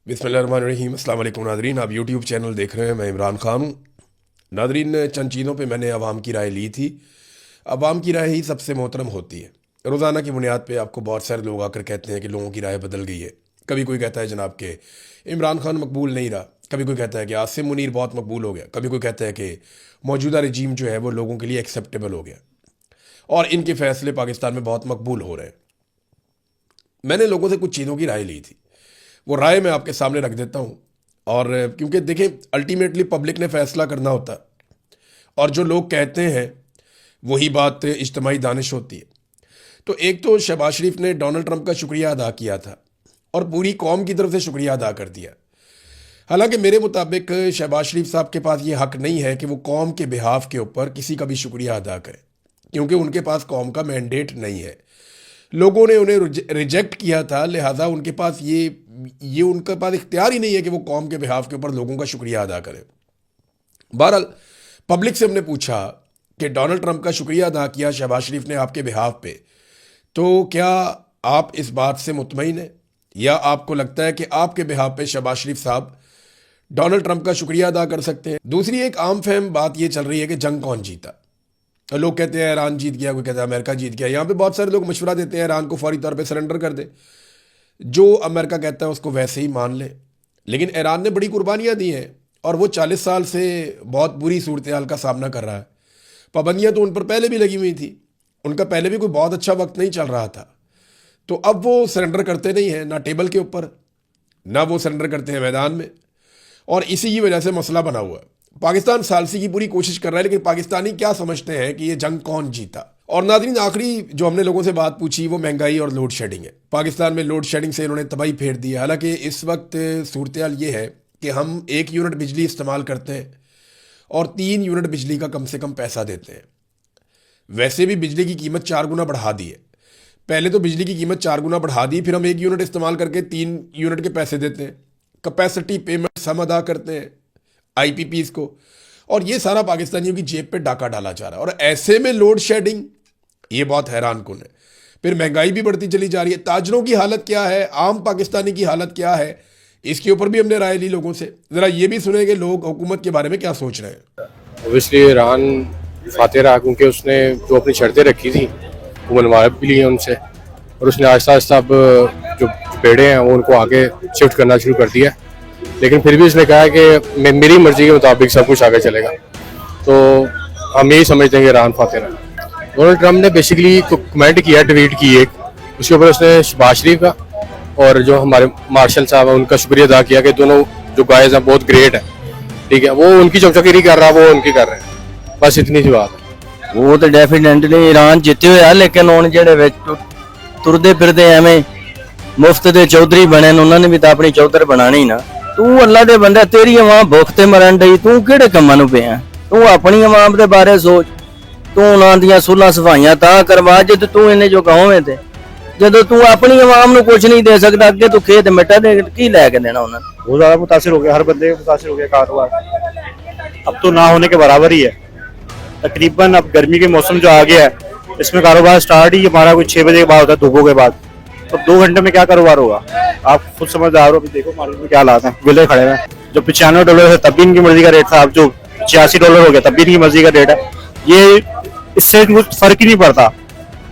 बिस्मिल्लाहिर्रहमानिर्रहीम। अस्सलाम वालेकुम नादरीन, आप यूट्यूब चैनल देख रहे हैं। मैं इमरान खान हूँ। नादरीन, चंद चीज़ों पे मैंने आवाम की राय ली थी। आवाम की राय ही सबसे मोहतरम होती है। रोज़ाना की बुनियाद पे आपको बहुत सारे लोग आकर कहते हैं कि लोगों की राय बदल गई है। कभी कोई कहता है जनाब के इमरान खान मकबूल नहीं रहा, कभी कोई कहता है कि आसिम मुनीर बहुत मकबूल हो गया, कभी कोई कहता है कि मौजूदा रजीम जो है वो लोगों के लिए एक्सेप्टेबल हो गया और इनके फैसले पाकिस्तान में बहुत मकबूल हो रहे हैं। मैंने लोगों से कुछ चीज़ों की राय ली थी, वो राय मैं आपके सामने रख देता हूँ। और क्योंकि देखें, अल्टीमेटली पब्लिक ने फैसला करना होता है और जो लोग कहते हैं वही बात इज्तिमाई दानिश होती है। तो एक तो शहबाज शरीफ ने डोनाल्ड ट्रंप का शुक्रिया अदा किया था और पूरी कौम की तरफ से शुक्रिया अदा कर दिया। हालांकि मेरे मुताबिक शहबाज शरीफ साहब के पास ये हक नहीं है कि वो कौम के बिहाफ के ऊपर किसी का भी शुक्रिया अदा करें, क्योंकि उनके पास कौम का मैंडेट नहीं है। लोगों ने उन्हें रिजेक्ट किया था, लिहाजा उनके पास ये उनके पास इख्तियार ही नहीं है कि वो कौम के बिहाफ के ऊपर लोगों का शुक्रिया अदा करें। बहरहाल पब्लिक से हमने पूछा कि डोनाल्ड ट्रंप का शुक्रिया अदा किया शहबाज शरीफ ने आपके बिहाफ पे, तो क्या आप इस बात से मुतमईन हैं या आपको लगता है कि आपके बिहाफ पे शहबाज शरीफ साहब डोनाल्ड ट्रंप का शुक्रिया अदा कर सकते हैं? दूसरी एक आम फहम बात ये चल रही है कि जंग कौन जीता। लोग कहते हैं ईरान जीत गया, कोई कहता है अमेरिका जीत गया। यहाँ पे बहुत सारे लोग मशवरा देते हैं ईरान को फौरी तौर पे सरेंडर कर दे, जो अमेरिका कहता है उसको वैसे ही मान ले। लेकिन ईरान ने बड़ी कुर्बानियाँ दी हैं और वो 40 साल से बहुत बुरी सूरत हाल का सामना कर रहा है। पाबंदियाँ तो उन पर पहले भी लगी हुई थी, उनका पहले भी कोई बहुत अच्छा वक्त नहीं चल रहा था। तो अब वो सरेंडर करते नहीं हैं, ना टेबल के ऊपर, ना वो सरेंडर करते हैं मैदान में, और इसी की वजह से मसला बना हुआ है। पाकिस्तान सालसी की पूरी कोशिश कर रहा है, लेकिन पाकिस्तानी क्या समझते हैं कि ये जंग कौन जीता। और नाज़रीन, आखिरी जो हमने लोगों से बात पूछी वो महंगाई और लोड शेडिंग है। पाकिस्तान में लोड शेडिंग से इन्होंने तबाही फेर दी है। हालांकि इस वक्त सूरत हाल ये है कि हम 1 यूनिट बिजली इस्तेमाल करते हैं और 3 यूनिट बिजली का कम से कम पैसा देते हैं। वैसे भी बिजली की कीमत 4 गुना बढ़ा दी है। पहले तो बिजली की कीमत 4 गुना बढ़ा दी, फिर हम 1 यूनिट इस्तेमाल करके 3 यूनिट के पैसे देते हैं। कैपेसिटी पेमेंट हम अदा करते हैं IPPs को, और ये सारा पाकिस्तानियों की जेब पे डाका डाला जा रहा है। और ऐसे में लोड शेडिंग, ये बहुत हैरान कुन है। फिर महंगाई भी बढ़ती चली जा रही है। ताजरों की हालत क्या है, आम पाकिस्तानी की हालत क्या है, इसके ऊपर भी हमने राय ली लोगों से। ज़रा ये भी सुने कि लोग हुकूमत के बारे में क्या सोच रहे हैं। ओबियसली ईरान फातेह रहा, क्योंकि उसने जो अपनी शर्तें रखी थी वो मनवा भी ली हैं उनसे, और उसने आहिस्ता आहिस्ता अब जो पेड़े हैं वो उनको आगे शिफ्ट करना शुरू कर दिया है। लेकिन फिर भी उसने कहा है कि मेरी मर्जी के मुताबिक सब कुछ आगे चलेगा। तो हम यही समझते हैं कि ईरान फातेह रहा। डोनाल्ड ट्रंप ने बेसिकली कमेंट किया, ट्वीट की एक, उसके ऊपर उसने शहबाज शरीफ का और जो हमारे मार्शल साहब हैं उनका शुक्रिया अदा किया कि दोनों जो गाइज हैं बहुत ग्रेट है। ठीक है, वो उनकी चमचगिरी कर रहा है, वो उनकी कर रहे हैं। बस इतनी सी बात है। वो तो डेफिनेटली ईरान जीते हुए है, लेकिन हुण जिहड़े तुरदे फिरदे एवें मुफ्त दे चौधरी बने उन्होंने भी तो अपनी चौधर बनानी ना। तू अल्लाह दे बंदे, तेरी अवाम भुख ते मरन डई, तू किहड़े कम्मां नूं पिया? तू अपनी अवाम दे बारे सोच। तू उन्हां दियां सुलह सफाइयां तां करवा जद तू इन्ने जो गाँव ते, जदों तू अपनी अवाम नूं कुछ नहीं दे सकदा, अगे तू खेत मिट्टा दे की लैके देना उन्हां? बहुत ज्यादा मुतासिर हो गया, हर बंदे मुतासिर हो गया कारोबार। अब तो ना होने के बराबर ही है तकरीबन। अब गर्मी के मौसम जो आ गया है, इसमें कारोबार स्टार्ट ही हमारा कुछ 6 बजे के बाद होता है, धूपों के बाद। तो 2 घंटे में क्या कारोबार होगा, आप खुद समझदार हो। अभी देखो मार्केट में क्या हालात हैं, बिल्ले खड़े हैं। जो $95 है तब भी इनकी मर्जी का रेट था, अब जो $86 हो गया तब भी इनकी मर्जी का रेट है। ये इससे कुछ फर्क ही नहीं पड़ता,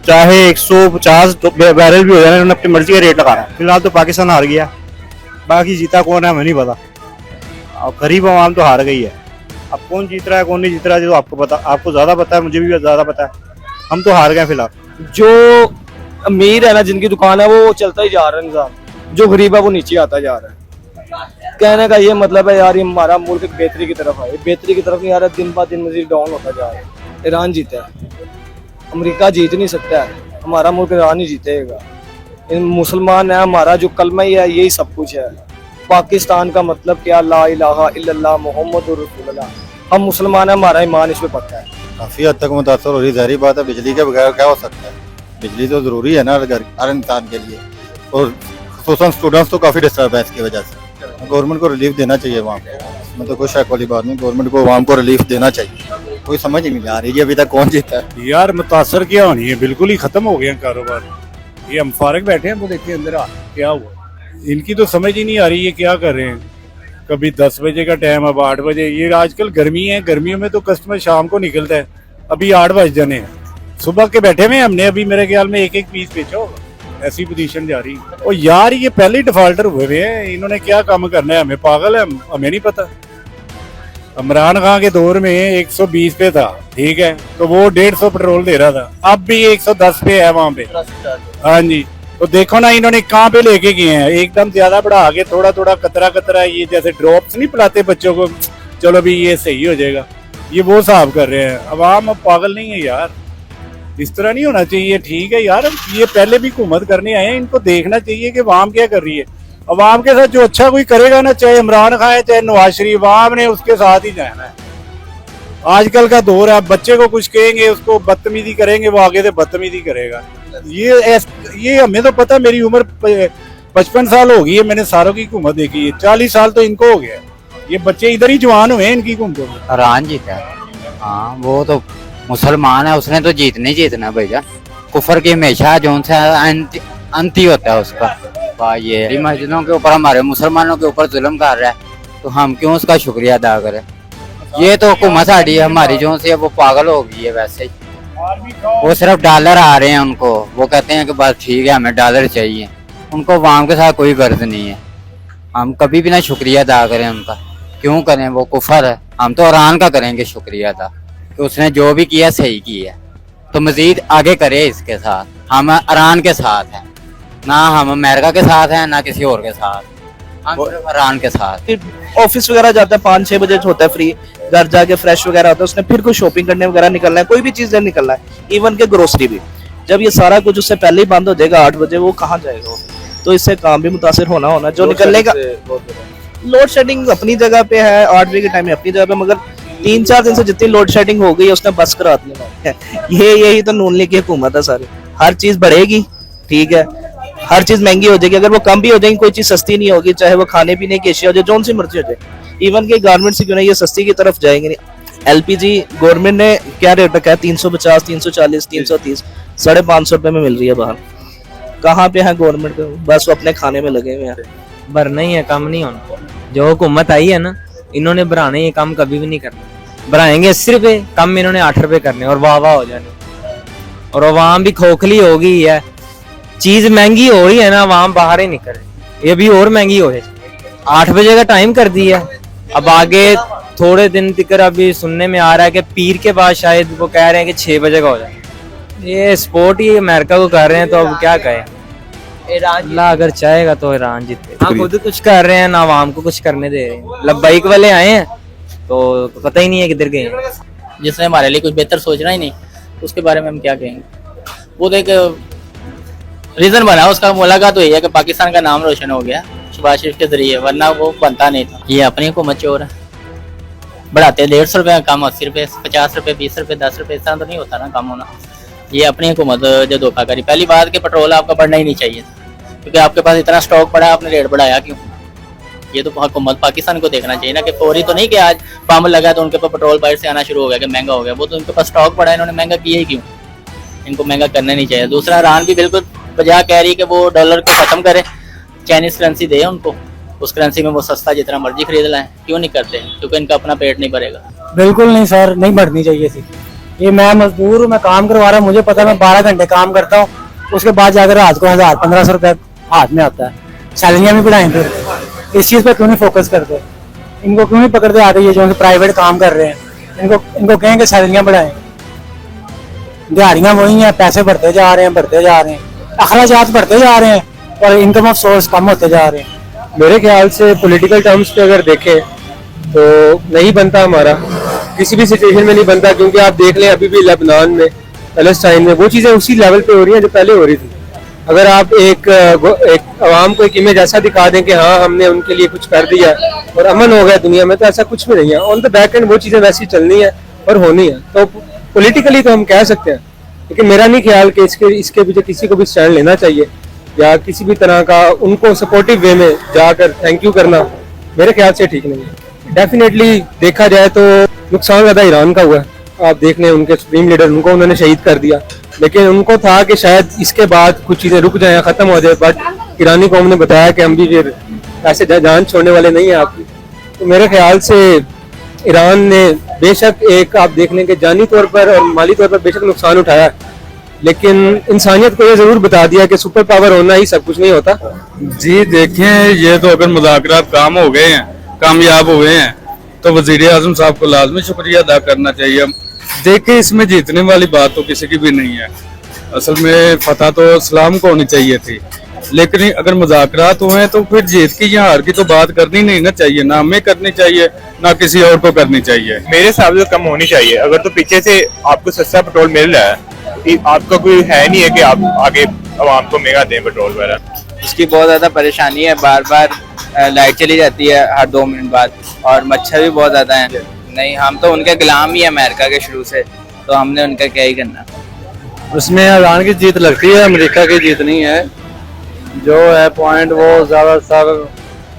चाहे 150 बैरल भी हो जाए, उन्होंने अपनी मर्जी का रेट लगाना है। फिलहाल तो पाकिस्तान हार गया, बाकी जीता कौन है हमें नहीं पता। और गरीब आवाम तो हार गई है। अब कौन जीत रहा है कौन नहीं जीत रहा है जो आपको पता, आपको ज्यादा पता है, मुझे भी ज्यादा पता है। हम तो हार गए फिलहाल। जो अमीर है ना, जिनकी दुकान है, वो चलता ही जा रहा है निजाम, जो गरीब है वो नीचे आता जा रहा है। कहने का ये मतलब है यार, ये हमारा मुल्क बेहतरी की तरफ है, बेहतरी की तरफ नहीं आ रहा, दिन ब दिन मजीद डाउन होता जा रहा है। ईरान जीता है, अमेरिका जीत नहीं सकता है, हमारा मुल्क ईरान ही जीतेगा। इन मुसलमान है, हमारा जो कलमा ही है यही सब कुछ है। पाकिस्तान का मतलब क्या, ला इलाहा इल्लल्लाह मुहम्मदुर रसूलुल्लाह। हम मुसलमान है, हमारा ईमान इस पे पक्का है। काफ़ी हद तक मुतासर हो रही, ज़ाहिर बात है। बिजली के बगैर क्या हो सकता है, बिजली तो ज़रूरी है ना हर इंसान के लिए, और खुसूसन स्टूडेंट्स तो काफ़ी डिस्टर्ब है इसकी वजह से। गवर्नमेंट को रिलीफ देना चाहिए वहाँ पे, इसमें तो कोई शक वाली बात नहीं। गवर्नमेंट को आवाम को रिलीफ देना चाहिए। कोई समझ ही नहीं आ रही है अभी तक कौन जीता है। यार मुतासर क्या होनी है, बिल्कुल ही खत्म हो गया कारोबार। ये हम फारग बैठे हैं, वो देखिए अंदर क्या हुआ। इनकी तो समझ ही नहीं आ रही ये क्या कर रहे हैं। कभी 10 बजे का टाइम, अब 8 बजे। ये आजकल गर्मी है, गर्मियों में तो कस्टमर शाम को निकलता है, अभी 8 बज जाने हैं। सुबह के बैठे हुए हैं हमने, अभी मेरे ख्याल में एक पीस बेचा होगा, ऐसी पोजीशन जा रही है। और यार ये पहले ही डिफॉल्टर हुए हुए हैं, इन्होंने क्या काम करना है, हमें पागल है, हमें नहीं पता। इमरान खान के दौर में 120 पे था, ठीक है, तो वो 150 पेट्रोल दे रहा था, अब भी 110 पे है वहां पे। हाँ जी, तो देखो ना इन्होंने कहाँ पे लेके गए हैं, एकदम ज्यादा बढ़ा के थोड़ा थोड़ा कतरा कतरा, ये जैसे ड्रॉप्स नहीं पिलाते बच्चों को, चलो भी ये सही हो जाएगा, ये वो हिसाब कर रहे हैं। अवाम अब पागल नहीं है यार, इस तरह नहीं होना चाहिए। ठीक है यार, ये पहले भी हुकूमत करने आए हैं, इनको देखना चाहिए कि अवाम क्या कर रही है। अवाम के साथ जो अच्छा कोई करेगा ना, चाहे इमरान खान है चाहे नवाज शरीफ, अवाम ने उसके साथ ही जाना है। आजकल का दौर है, बच्चे को कुछ कहेंगे उसको बदतमीजी करेंगे, वो आगे से बदतमीजी करेगा। ये हमें तो पता, मेरी उम्र 55 साल हो गई है, मैंने सारों की हुकूमत देखी है, 40 साल तो इनको हो गया। ये बच्चे इधर ही जवान हुए हैं इनकी हुकूमतों में। ईरान जीता है, हाँ वो तो मुसलमान है, उसने तो जीतना भैया। कुफर की हमेशा जो अंत ही होता है उसका। ये मस्जिदों के ऊपर, हमारे मुसलमानों के ऊपर जुल्म कर रहा है, तो हम क्यों उसका शुक्रिया अदा करें। ये तो हुकूमत साड़ी है हमारी जो से, वो पागल हो गई है वैसे ही। वो सिर्फ डॉलर आ रहे हैं उनको, वो कहते हैं कि बस ठीक है हमें डॉलर चाहिए, उनको अवाम के साथ कोई गर्ज नहीं है। हम कभी भी ना शुक्रिया अदा करें उनका, क्यों करें, वो कुफर है। हम तो ईरान का करेंगे शुक्रिया अदा कि उसने जो भी किया सही किया, तो मजीद आगे करे इसके साथ। हम ईरान के साथ हैं, ना हम अमेरिका के साथ हैं ना किसी और के साथ, हम सिर्फ ईरान के साथ। ऑफिस वगैरह जाता है 5-6 बजे होता है फ्री, घर जाके फ्रेश वगैरह होता है, उसने फिर कोई शॉपिंग करने वगैरह निकलना है, कोई भी चीज लेने निकलना है, इवन के ग्रोसरी भी। जब ये सारा कुछ उससे पहले ही बंद हो जाएगा 8 बजे, वो कहाँ जाएगा वो? तो इससे काम भी मुतासिर होना जो निकलने का। लोड शेडिंग अपनी जगह पे है, 8 बजे के टाइम में अपनी जगह पे, मगर 3-4 दिन से जितनी लोड शेडिंग हो गई है उसने बस करा दिया है। यही तो नून लीग की हुकूमत है सारी। हर चीज बढ़ेगी, ठीक है, हर चीज महंगी हो जाएगी, अगर वो कम भी हो जाएगी कोई चीज सस्ती नहीं होगी, चाहे वो खाने पीने की अशिया हो जाए, जोन सी मर्जी हो जाए। इवन के गारमेंट से क्यों नहीं, ये सस्ती की तरफ जाएंगे नहीं। एलपीजी गवर्नमेंट ने क्या रेट रखा है, 350, 340, 330, 550 रुपए में मिल रही है बाहर। कहाँ पे है गवर्नमेंट का, बस वो अपने खाने में लगे हुए हैं। भरना ही है, कम नहीं होना। जो हुकूमत आई है ना, इन्होंने बढ़ाने ये काम कभी भी नहीं करना। बढ़ाएंगे 80 रुपए, कम इन्होंने 8 रुपए करने और वाह वाह हो जाने। और अवाम भी खोखली हो गई है, चीज महंगी हो रही है ना, अवाम बाहर ही निकल रही, ये भी और महंगी हो जाए। 8 बजे का टाइम कर दिया, अब आगे थोड़े दिन तक अभी सुनने में आ रहा है कि पीर के बाद शायद वो कह रहे हैं कि 6 बजे का हो जाए। ये सपोर्ट ही अमेरिका को कर रहे हैं, तो अब क्या कहें। अल्लाह अगर चाहेगा तो ईरान जीते। हाँ, खुद कुछ कर रहे हैं ना, अवाम को कुछ करने दे रहे हैं। लब्बाइक वाले आए हैं तो पता ही नहीं है किधर गए। जिसने हमारे लिए कुछ बेहतर सोचना ही नहीं, उसके बारे में हम क्या कहेंगे। वो तो एक रीजन बना उसका, मुलाकात हुई है कि पाकिस्तान का नाम रोशन हो गया शहबाज शरीफ के जरिए, वरना वो बनता नहीं था। ये अपनी हुकूमत चोर है, बढ़ाते 150 रुपये का काम 80 रुपये, 50 रुपये, 20 रुपये, 10 रुपये, इस तरह तो नहीं होता ना काम होना। ये अपनी हुकूमत जो धोखा करी। पहली बात कि पेट्रोल आपका बढ़ना ही नहीं चाहिए था, क्योंकि आपके पास इतना स्टॉक पड़ा, आपने रेट बढ़ाया क्यों? ये तो हुकूमत पाकिस्तान को देखना चाहिए ना, कि फौरी तो नहीं कि आज पाम लगा तो उनके पास पेट्रोल बाहर से आना शुरू हो गया कि महंगा हो गया। वो तो उनके पास स्टॉक पड़ा है, इन्होंने महंगा किया ही क्यों? इनको महंगा करना नहीं चाहिए। दूसरा, ईरान भी बिल्कुल बजा कह रही है कि वो डॉलर को खत्म करे, चाइनीज करेंसी दे उनको, उस करेंसी में वो सस्ता जितना मर्जी खरीद लाएं। क्यों नहीं करते? क्योंकि इनका अपना पेट नहीं भरेगा। बिल्कुल नहीं सर, नहीं बढ़नी चाहिए थी। ये मैं मजदूर हूँ, मैं काम करवा रहा हूँ, मुझे पता है मैं 12 घंटे काम करता हूँ, उसके बाद जाकर रात को 1000-1500 रुपये हाथ में आता है। सैलरियाँ भी बढ़ाएं, फिर इस चीज़ पर क्यों नहीं फोकस करते? इनको क्यों नहीं पकड़ते आते, ये जो प्राइवेट काम कर रहे हैं, इनको कहें कि सैलरियाँ बढ़ाएं। दिहाड़ियाँ वही हैं, पैसे बढ़ते जा रहे हैं, अखराजात बढ़ते जा रहे हैं और इनकम ऑफ सोर्स कम होते जा रहे हैं। मेरे ख्याल से पॉलिटिकल टर्म्स पे अगर देखें तो नहीं बनता, हमारा किसी भी सिचुएशन में नहीं बनता, क्योंकि आप देख लें अभी भी लेबनान में, पैलेस्टाइन में वो चीज़ें उसी लेवल पे हो रही हैं जो पहले हो रही थी। अगर आप एक आवाम को एक इमेज ऐसा दिखा दें कि हाँ हमने उनके लिए कुछ कर दिया और अमन हो गया दुनिया में, तो ऐसा कुछ भी नहीं है। ऑन द बैक एंड वो चीज़ें वैसी चलनी है और होनी है। तो पॉलिटिकली तो हम कह सकते हैं, लेकिन मेरा नहीं ख्याल कि इसके पीछे किसी को भी स्टैंड लेना चाहिए या किसी भी तरह का उनको सपोर्टिव वे में जाकर थैंक यू करना मेरे ख्याल से ठीक नहीं है। डेफिनेटली देखा जाए तो नुकसान ज़्यादा ईरान का हुआ है। आप देख लें उनके सुप्रीम लीडर, उनको उन्होंने शहीद कर दिया, लेकिन उनको था कि शायद इसके बाद कुछ चीज़ें रुक जाएं, ख़त्म हो जाए, बट ईरानी कौम ने बताया कि हम भी फिर ऐसे जान छोड़ने वाले नहीं हैं आपकी। तो मेरे ख्याल से ईरान ने बेशक एक आप देख लें कि जानी तौर पर और माली तौर पर बेशक नुकसान उठाया, लेकिन इंसानियत को ये जरूर बता दिया कि सुपर पावर होना ही सब कुछ नहीं होता। जी देखें, ये तो अगर मुज़ाकरात काम हो गए हैं, कामयाब हुए हैं, तो वज़ीर आज़म साहब को लाजमी शुक्रिया अदा करना चाहिए। देखें, इसमें जीतने वाली बात तो किसी की भी नहीं है। असल में फतह तो इस्लाम को होनी चाहिए थी, लेकिन अगर मुज़ाकरात हुए हैं तो फिर जीत की या हार की तो बात करनी नहीं ना चाहिए, ना हमें करनी चाहिए ना किसी और को करनी चाहिए। मेरे हिसाब से कम होनी चाहिए। अगर तो पीछे से आपको सस्ता पेट्रोल मिल रहा है, आपका कोई है नहीं है कि आप आगे आवाम को महंगा दें पेट्रोल वगैरह। उसकी बहुत ज़्यादा परेशानी है, बार बार लाइट चली जाती है हर 2 मिनट बाद, और मच्छर भी बहुत ज़्यादा हैं। नहीं, हम तो उनके गुलाम ही है अमेरिका के शुरू से, तो हमने उनका क्या ही करना। उसमें ईरान की जीत लगती है, अमेरिका की जीत नहीं है। जो है पॉइंट वो ज़्यादातर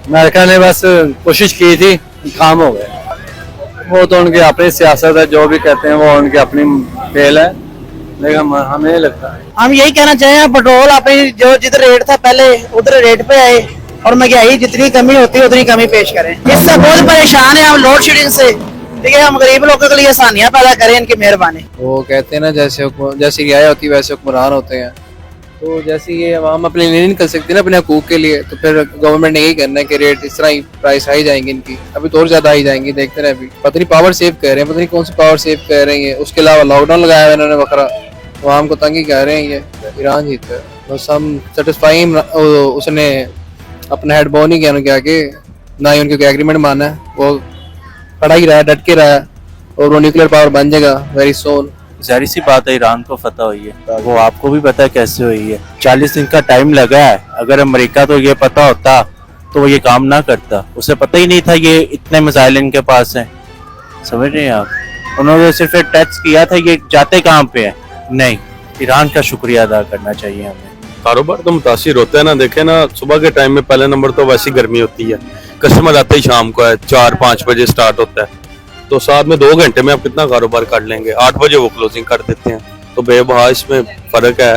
अमेरिका ने बस कोशिश की थी, काम हो गया। वो तो उनकी अपनी सियासत है, जो भी कहते हैं वो उनकी अपनी फेल है, लेकिन हमें नहीं लगता है। हम यही कहना चाहें, पेट्रोल अपनी जो जिधर रेट था पहले उधर रेट पे आए, और महंगाई जितनी कमी होती है उतनी कमी पेश करें। इससे बहुत परेशान है हम लोड शेडिंग से, ठीक है। हम गरीब लोगों के लिए आसानियां पैदा करें, इनकी मेहरबानी। वो कहते हैं ना, जैसी रियायत होती है वैसे हुक्मरान होते हैं। तो जैसे ये आवाम अपने लिए नहीं निकल सकती ना अपने हकूक के लिए, तो फिर गवर्नमेंट ने यही करना है कि रेट इस तरह ही प्राइस हाई जाएंगी इनकी, अभी तो और ज्यादा हाई जाएंगी, देखते रहे। अभी पता नहीं पावर सेव कर रहे हैं, पता नहीं कौन सी पावर सेव कर रहे हैं। उसके अलावा लॉकडाउन लगाया हुआ इन्होंने बकरा, आवाम को तंग ही कर रहे हैं। ये ईरान जीता है, बस हम सेटिस्फाई। उसने अपना हेड बॉन ही किया उनके आगे, ना ही उनके एग्रीमेंट माना है। वो खड़ा ही रहा है, डट के रहा है, और वो न्यूक्लियर पावर बन जाएगा वेरी सोन। जाहिर सी बात है, ईरान को फतह हुई है, वो आपको भी पता है कैसे हुई है। 40 दिन का टाइम लगा है। अगर अमेरिका तो ये पता होता तो वो ये काम ना करता। उसे पता ही नहीं था ये इतने मिसाइल इनके पास हैं, समझ रहे हैं आप। उन्होंने सिर्फ टैक्स किया था, ये जाते कहाँ पे है। नहीं, ईरान का शुक्रिया अदा करना चाहिए हमें। कारोबार तो मुतासिर होता है ना। देखे ना, सुबह के टाइम में पहले नंबर तो वैसी गर्मी होती है, कस्टमर आते ही शाम को है, 4-5 बजे स्टार्ट होता है, तो साथ में 2 घंटे में आप कितना कारोबार कर लेंगे। 8 बजे वो क्लोजिंग कर देते हैं, तो बेबहा इसमें फर्क है।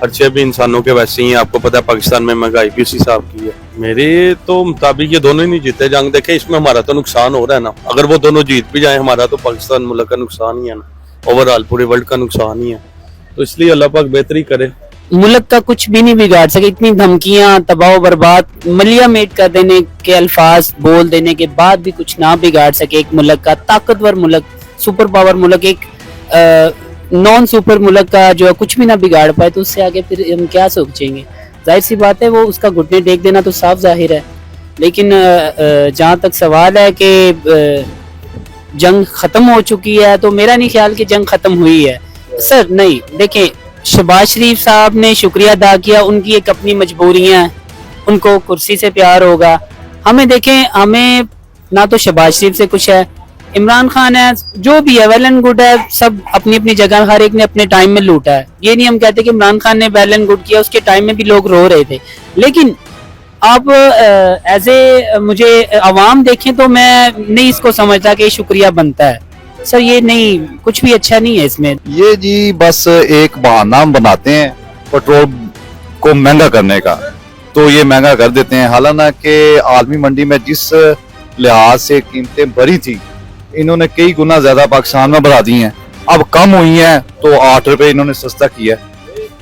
खर्चे भी इंसानों के वैसे ही हैं, आपको पता है पाकिस्तान में महंगाई भी उसी हिसाब की है। मेरे तो मुताबिक ये दोनों ही नहीं जीते जंग। देखे, इसमें हमारा तो नुकसान हो रहा है ना। अगर वो दोनों जीत भी जाए, हमारा तो पाकिस्तान मुल्क का नुकसान ही है ना, ओवरऑल पूरे वर्ल्ड का नुकसान ही है। तो इसलिए अल्लाह पाक बेहतरी करे। मुल्क का कुछ भी नहीं बिगाड़ सके, इतनी धमकियां, तबाह बर्बाद, मलिया मेट कर देने के अल्फाज बोल देने के बाद भी कुछ ना बिगाड़ सके एक मुल्क का। ताकतवर मुल्क, सुपर पावर मुल्क, एक नॉन सुपर मुल्क का जो कुछ भी ना बिगाड़ पाए, तो उससे आगे फिर हम क्या सोचेंगे। जाहिर सी बात है, वो उसका घुटने टेक देना तो साफ जाहिर है। लेकिन जहाँ तक सवाल है कि जंग खत्म हो चुकी है, तो मेरा नहीं ख्याल कि जंग खत्म हुई है सर। नहीं, देखें, शहबाज शरीफ साहब ने शुक्रिया अदा किया, उनकी एक अपनी मजबूरियां, उनको कुर्सी से प्यार होगा। हमें देखें, हमें ना तो शहबाज शरीफ से कुछ है, इमरान खान है, जो भी है वेल एंड गुड है, सब अपनी अपनी जगह, हर एक ने अपने टाइम में लूटा है। ये नहीं हम कहते कि इमरान खान ने वेल एंड गुड किया, उसके टाइम में भी लोग रो रहे थे। लेकिन अब एज ए मुझे अवाम देखें तो मैं नहीं इसको समझता कि शुक्रिया बनता है सर। ये नहीं, कुछ भी अच्छा नहीं है इसमें। ये जी बस एक बहाना बनाते हैं पेट्रोल को महंगा करने का, तो ये महंगा कर देते हैं। हालांकि आलमी मंडी में जिस लिहाज से कीमतें बढ़ी थी, इन्होंने कई गुना ज्यादा पाकिस्तान में बढ़ा दी हैं। अब कम हुई हैं तो 8 रुपए इन्होंने सस्ता किया।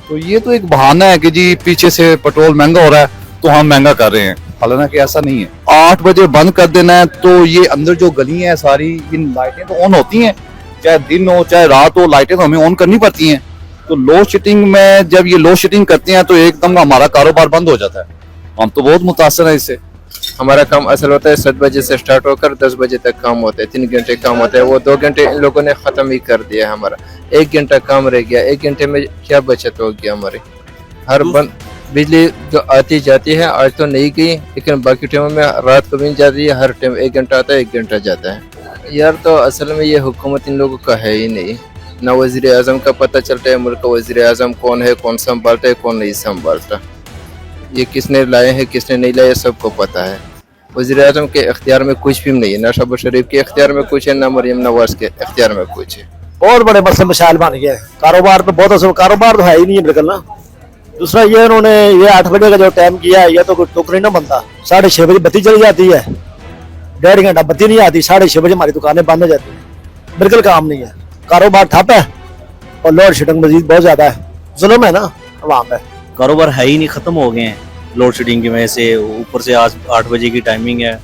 तो ये तो एक बहाना है कि जी पीछे से पेट्रोल महंगा हो रहा है तो हम महंगा कर रहे हैं, हालांकि ऐसा नहीं है। 8 बजे बंद कर देना है, तो ये अंदर जो गली है सारी, इन लाइटें तो ऑन होती हैं, चाहे दिन हो चाहे रात हो, लाइटें तो हमें ऑन करनी पड़ती हैं। तो लोड शेडिंग में जब ये लोड शेडिंग करते हैं तो एकदम हमारा कारोबार बंद हो जाता है। हम तो बहुत मुतासर है इससे। हमारा काम असल होता है 7 बजे से स्टार्ट होकर 10 बजे तक काम होता है, 3 घंटे काम होता है। वो 2 घंटे इन लोगों ने खत्म ही कर दिया। हमारा 1 घंटा काम रह गया। 1 घंटे में क्या बचत होगी हमारी। हर बंद बिजली जो आती जाती है, आज तो नहीं गई, लेकिन बाकी टाइमों में रात को भी जाती है। हर टाइम 1 घंटा आता है, 1 घंटा जाता है। यार तो असल में ये हुकूमत इन लोगों का है ही नहीं। ना वजीर आजम का पता चलता है मुल्क का वजीर आजम कौन है, कौन संभालता है, कौन नहीं संभालता। ये किसने लाए हैं, किसने नहीं लाए, सबको पता है। वजीर आजम के इख्तियार में कुछ भी नहीं है, ना शहबाज शरीफ के इख्तियार में कुछ है, ना मरियम नवाज के इख्तियार में कुछ है। बहुत बड़े मसले मशाइल बन गए। कारोबार तो बहुत असल, कारोबार तो है ही नहीं बिल्कुल ना। दूसरा ये उन्होंने ये 8 बजे का जो टाइम किया है ये तो कोई टोकरी ना बनता। 6:30 बजे बत्ती चली जाती है, 1.5 घंटा बत्ती नहीं आती, 6:30 बजे हमारी दुकानें बंद हो जाती है। बिल्कुल काम नहीं है, कारोबार ठप है और लोड शेडिंग मजीद बहुत ज्यादा है। जुल्म है ना वहाँ पे, कारोबार है ही नहीं, खत्म हो गए हैं लोड शेडिंग की वजह से। ऊपर से आज 8 बजे की टाइमिंग है,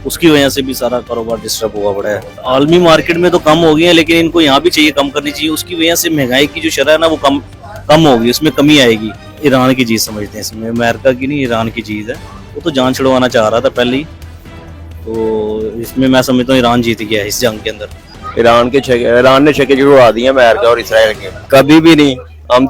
उसकी वजह से भी सारा कारोबार डिस्टर्ब हुआ पड़ा है। आलमी मार्केट में तो कम हो गई है, लेकिन इनको यहाँ भी चाहिए कम करनी चाहिए। उसकी वजह से महंगाई की जो शरह है ना वो कम होगी, उसमें कमी आएगी। ईरान की चीज समझते हैं इसमें, अमेरिका की नहीं, ईरान की चीज है। वो तो जान छुड़वाना चाह रहा था पहले ही, तो इसमें मैं समझता हूँ ईरान जीत गया इस जंग के अंदर। ईरान ने छक्के जुड़वा दिए अमेरिका और इसराइल के, कभी भी नहीं। हम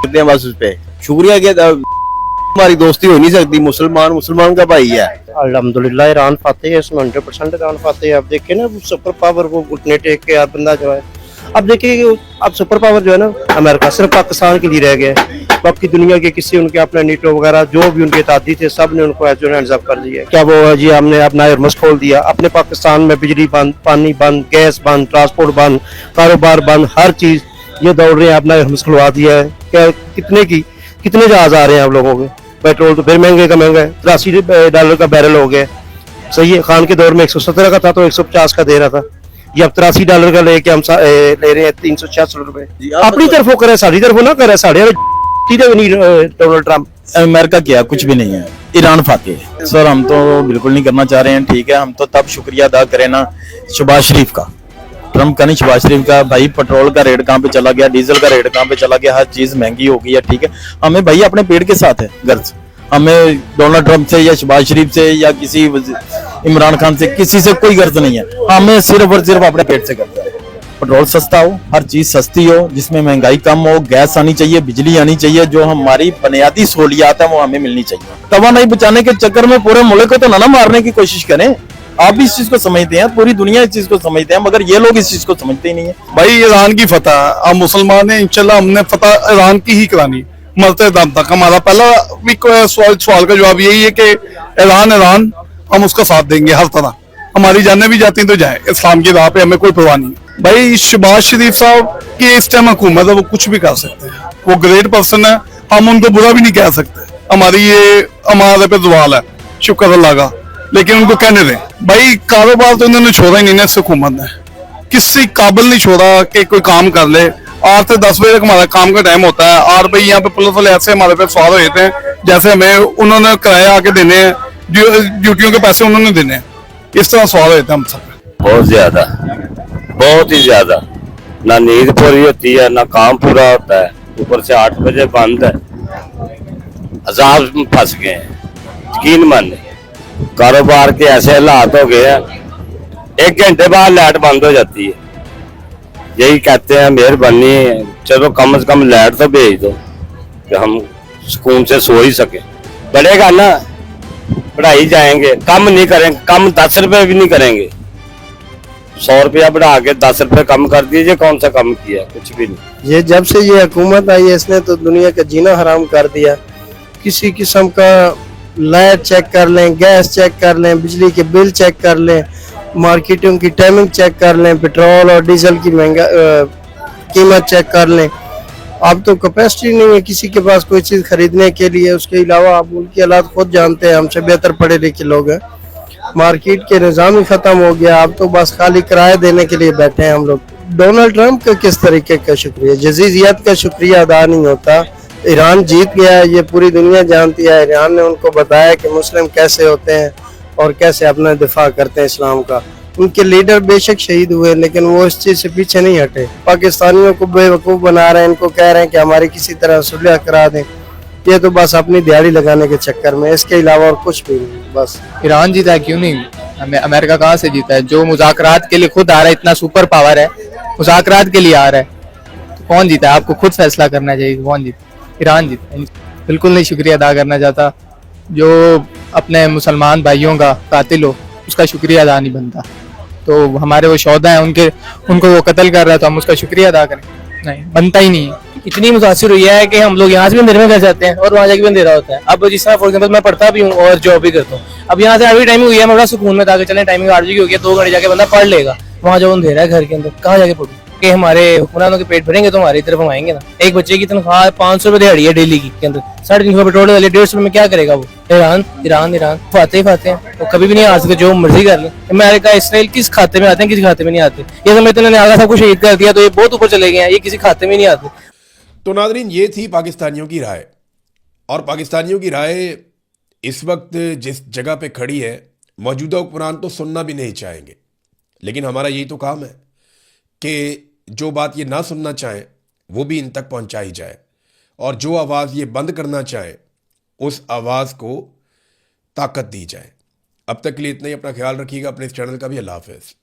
बस उस पे शुक्रिया के हमारी दोस्ती हो नहीं सकती, मुसलमान का भाई है। अल्हम्दुलिल्लाह ईरान फाते है, इसमें 100% ईरान फाते है। अब देखिए ना सुपर पावर वो घुटने टेक के आप बंदा जो है, अब देखिए अब सुपर पावर जो है ना अमेरिका सिर्फ पाकिस्तान के लिए रह गया है। बाकी दुनिया के किसी उनके अपने नीटो वगैरह जो भी उनके तादी थे सब ने उनको जो हैंड्स अप कर दिया। क्या वो जी हमने अपना एयरमस खोल दिया, अपने पाकिस्तान में बिजली बंद, पानी बंद, गैस बंद, ट्रांसपोर्ट बंद, कारोबार बंद, हर चीज ये दौड़ रहे हैं, अपना एयरमस खुलवा दिया है। क्या कितने जहाज आ रहे हैं आप लोगों के, पेट्रोल तो फिर महंगे का महंगा है, $83 का बैरल हो गया। सही है, खान के दौर में 117 का था तो 150 का दे रहा था, ये अब $83 का लेके हम ले रहे हैं 366 रुपए। अपनी तरफ करे, सारी तरफ ना करे, साढ़े डोनाल्ड ट्रम्प। अमेरिका क्या कुछ भी नहीं है, ईरान फाते है। सर हम तो बिल्कुल नहीं करना चाह रहे हैं, ठीक है। हम तो तब शुक्रिया अदा करें ना शहबाज शरीफ का, ट्रम्प का नहीं, शहबाज शरीफ का। भाई पेट्रोल का रेट कहाँ पे चला गया, डीजल का रेट कहाँ पे चला गया, हर चीज महंगी हो गई है, ठीक है। हमें भाई अपने पेट के साथ है गर्ज, हमें डोनाल्ड ट्रम्प से या शहबाज शरीफ से या किसी इमरान खान से किसी से कोई गर्ज नहीं है। हमें सिर्फ और सिर्फ अपने पेट से गर्ज है। पेट्रोल सस्ता हो, हर चीज सस्ती हो, जिसमें महंगाई कम हो, गैस आनी चाहिए, बिजली आनी चाहिए, जो हमारी बुनियादी सहूलियात है वो हमें मिलनी चाहिए। तवानाई बचाने के चक्कर में पूरे मुल्क को तो ना मारने की कोशिश करें। आप भी इस चीज को समझते हैं, पूरी दुनिया इस चीज को समझते हैं, मगर ये लोग इस चीज को समझते ही नहीं है। भाई ईरान की फतह, हम मुसलमान हैं, इंशाल्लाह हमने फतह ईरान की ही करानी मरते दम तक। हमारा पहला भी सवाल का जवाब यही है कि ईरान हम उसका साथ देंगे हर तरह। हमारी जानें भी जाती तो जाए, इस्लाम की राह पे हमें कोई परवाह नहीं। भाई शहबाज शरीफ साहब की इस टाइम हुकूमत है, वो कुछ भी कर सकते हैं, वो ग्रेट पर्सन है, हम उनको बुरा भी नहीं कह सकते। हमारे पे सवाल है, शुक्र अल्लाह का, लेकिन उनको कहने दें। भाई कारोबार तो इन्होंने छोड़ा ही नहीं ना इस हुकूमत ने, किसी काबिल नहीं छोड़ा कि कोई काम कर ले। 8 से 10 बजे तक हमारा काम का टाइम होता है। 8 बजे यहाँ पे पुलिस वाले ऐसे हमारे पे सवार हो जाते हैं जैसे हमें उन्होंने किराया आके देने हैं, ड्यूटियों के पैसे उन्होंने देने हैं, इस तरह सवाल हो जाते हैं हम सब। बहुत ही ज्यादा, ना नींद पूरी होती है, ना काम पूरा होता है, ऊपर से 8 बजे बंद है। अजाब में फंस गए हैं, यकीन माने। कारोबार के ऐसे हालात हो गए हैं, 1 घंटे बाद लाइट बंद हो जाती है। यही कहते हैं मेहरबानी, चलो कम से कम लाइट तो भेज दो कि हम सुकून से सो ही सके। बढ़ेगा ना, बढ़ाई जाएंगे, कम नहीं करेंगे, कम 10 रुपए भी नहीं करेंगे। 100 रुपया बढ़ा के 10 रुपए कम कर दीजिए, कौन सा कम किया, कुछ भी नहीं। ये जब से ये हुकूमत आई है इसने तो दुनिया का जीना हराम कर दिया। किसी किस्म का लाइट चेक कर लें, गैस चेक कर लें, बिजली के बिल चेक कर लें, मार्केटिंग की टाइमिंग चेक कर लें, पेट्रोल और डीजल की कीमत चेक कर लें। अब तो कैपेसिटी नहीं है किसी के पास कोई चीज़ खरीदने के लिए। उसके अलावा आप उनकी हालात खुद जानते हैं, हमसे बेहतर पढ़े लिखे लोग हैं। मार्केट के निज़ाम ही ख़त्म हो गया, अब तो बस खाली किराया देने के लिए बैठे हैं हम लोग। डोनाल्ड ट्रम्प का किस तरीके का शुक्रिया, जजीजियत का शुक्रिया अदा नहीं होता। ईरान जीत गया, ये पूरी दुनिया जानती है। ईरान ने उनको बताया कि मुस्लिम कैसे होते हैं और कैसे अपना दिफा करते हैं इस्लाम का। उनके लीडर बेशक शहीद हुए लेकिन वो इस चीज़ से पीछे नहीं हटे। पाकिस्तानियों को बेवकूफ़ बना रहे हैं, इनको कह रहे हैं कि हमारी किसी तरह सुलह करा दें। ये तो बस अपनी दिहाड़ी लगाने के चक्कर में, इसके अलावा और कुछ भी नहीं। बस ईरान जीता है, क्यों नहीं? अमेरिका कहाँ से जीता है? जो मुज़ाकरात के लिए खुद आ रहा है, इतना सुपर पावर है, मुज़ाकरात के लिए आ रहा है, तो कौन जीता है? आपको खुद फैसला करना चाहिए कौन जीता। ईरान जीता। बिल्कुल नहीं शुक्रिया अदा करना चाहता। जो अपने मुसलमान भाइयों का कातिल हो उसका शुक्रिया अदा नहीं बनता। तो हमारे वो शौहदा हैं, उनको वो कत्ल कर रहा है तो हम उसका शुक्रिया अदा करें? नहीं, बनता ही नहीं है। इतनी मुतासिर हुई है कि हम लोग यहाँ से भी अंधेरे में कर जाते हैं और वहाँ जाके भी अंधेरा होता है। अब जिस तरह फॉर एग्जाम्पल मैं पढ़ता भी हूँ और जॉब भी करता हूँ, अब यहाँ से अभी टाइमिंग हुई है, मैं बड़ा सुकून में था कि चलें टाइमिंग 8 बजे की हो गया, 2 घंटे जाके बंदा पढ़ लेगा। वहाँ जो अंधेरा है घर के अंदर, कहाँ जाके पढ़ूँ? कि हमारे हुक्मरानों के पेट भरेंगे तो हमारी तरफ हम आएंगे ना। एक बच्चे की तनख्वाह 500 रुपये दिहाड़ी है डेली की के अंदर, 350 पेट्रोल वाले 150 रुपये में क्या करेगा वो। ईरान फाते हैं, वो कभी भी नहीं आ सकते, जो मर्जी कर ले। अमेरिका इसराइल किस खाते में आते हैं, किसी खाते में नहीं आते। ये समय तो इन्होंने आगा सब कुछ शहीद कर दिया तो ये बहुत ऊपर चले गए हैं, ये किसी खाते में नहीं आते। तो नादरीन, ये थी पाकिस्तानियों की राय। और पाकिस्तानियों की राय इस वक्त जिस जगह पे खड़ी है, मौजूदा हुक्मरान तो सुनना भी नहीं चाहेंगे, लेकिन हमारा यही तो काम है कि जो बात ये ना सुनना चाहें वो भी इन तक पहुंचाई जाए, और जो आवाज़ ये बंद करना चाहे उस आवाज़ को ताकत दी जाए। अब तक के लिए इतना ही। अपना ख्याल रखिएगा, अपने इस चैनल का भी। अल्लाह हाफ़िज़।